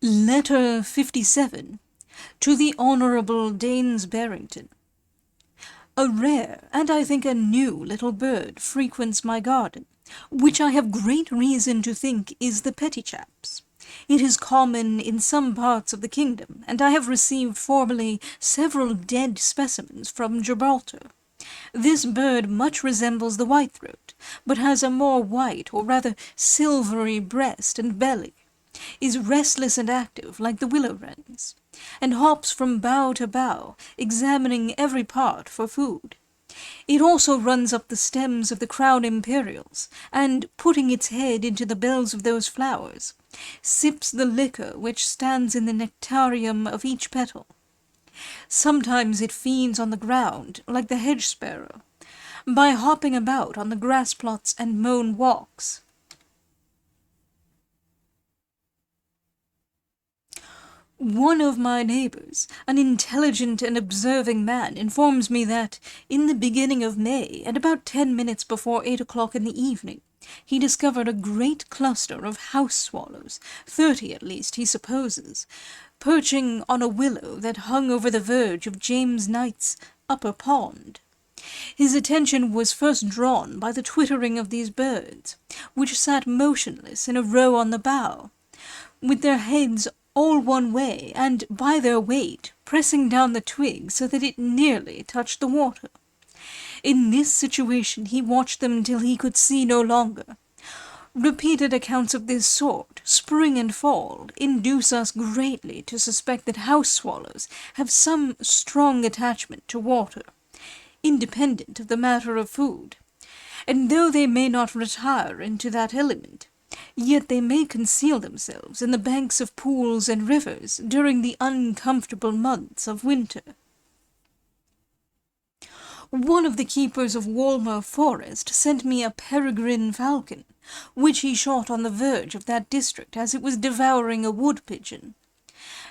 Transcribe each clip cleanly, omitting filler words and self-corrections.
Letter 57 to the Honourable Daines Barrington. A rare, and I think a new little bird frequents my garden, which I have great reason to think is the pettychaps. It is common in some parts of the kingdom, and I have received formerly several dead specimens from Gilbert. This bird much resembles the whitethroat, but has a more white, or rather silvery breast and belly, is restless and active like the willow wrens, and hops from bough to bough, examining every part for food. It also runs up the stems of the crown imperials, and, putting its head into the bells of those flowers, sips the liquor which stands in the nectarium of each petal. Sometimes it feeds on the ground, like the hedge-sparrow, by hopping about on the grass-plots and mown walks. One of my neighbours, an intelligent and observing man, informs me that, in the beginning of May, and about 10 minutes before 8 o'clock in the evening, he discovered a great cluster of house-swallows, 30 at least, he supposes, perching on a willow that hung over the verge of James Knight's upper pond. His attention was first drawn by the twittering of these birds, which sat motionless in a row on the bough, with their heads all one way, and, by their weight, pressing down the twig so that it nearly touched the water. In this situation he watched them till he could see no longer. Repeated accounts of this sort, spring and fall, induce us greatly to suspect that house-swallows have some strong attachment to water, independent of the matter of food, and though they may not retire into that element, yet they may conceal themselves in the banks of pools and rivers during the uncomfortable months of winter. One of the keepers of Walmer Forest sent me a peregrine falcon, which he shot on the verge of that district as it was devouring a wood-pigeon.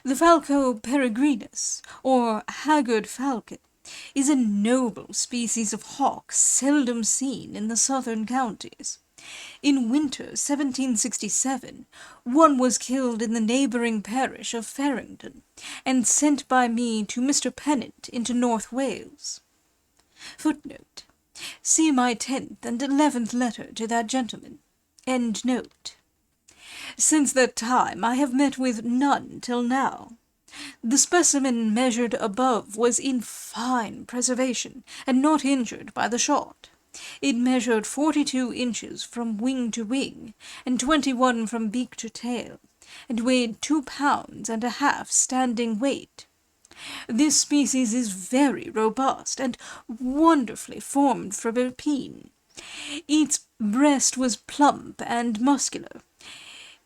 The falco peregrinus, or haggard falcon, is a noble species of hawk seldom seen in the southern counties. In winter 1767, one was killed in the neighbouring parish of Barrington, and sent by me to Mr. Pennant into North Wales. Footnote. See my 10th and 11th letter to that gentleman. End note. Since that time I have met with none till now. The specimen measured above was in fine preservation, and not injured by the shot. It measured 42 inches from wing to wing, and 21 from beak to tail, and weighed 2 pounds and a half standing weight. This species is very robust, and wonderfully formed for rapine. Its breast was plump and muscular,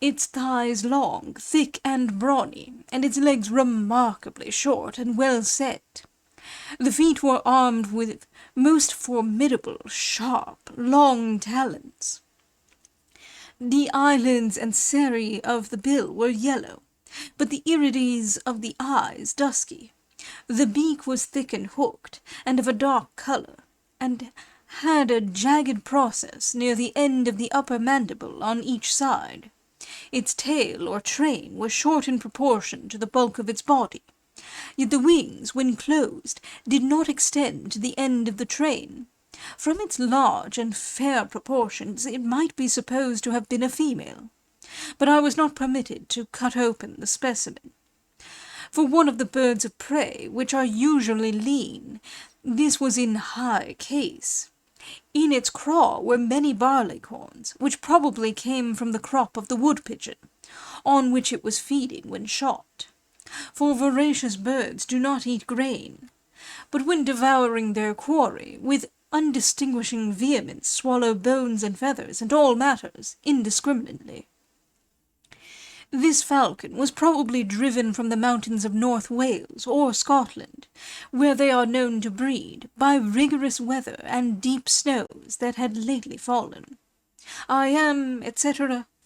its thighs long, thick and brawny, and its legs remarkably short and well set. The feet were armed with most formidable, sharp, long talons. The eyelids and cirri of the bill were yellow, but the irides of the eyes dusky. The beak was thick and hooked, and of a dark colour, and had a jagged process near the end of the upper mandible on each side. Its tail or train was short in proportion to the bulk of its body, yet the wings, when closed, did not extend to the end of the train. From its large and fair proportions it might be supposed to have been a female, but I was not permitted to cut open the specimen. For one of the birds of prey, which are usually lean, this was in high case. In its craw were many barleycorns, which probably came from the crop of the wood-pigeon, on which it was feeding when shot. For voracious birds do not eat grain, but when devouring their quarry, with undistinguishing vehemence swallow bones and feathers and all matters indiscriminately. This falcon was probably driven from the mountains of North Wales or Scotland, where they are known to breed, by rigorous weather and deep snows that had lately fallen. I am, etc.,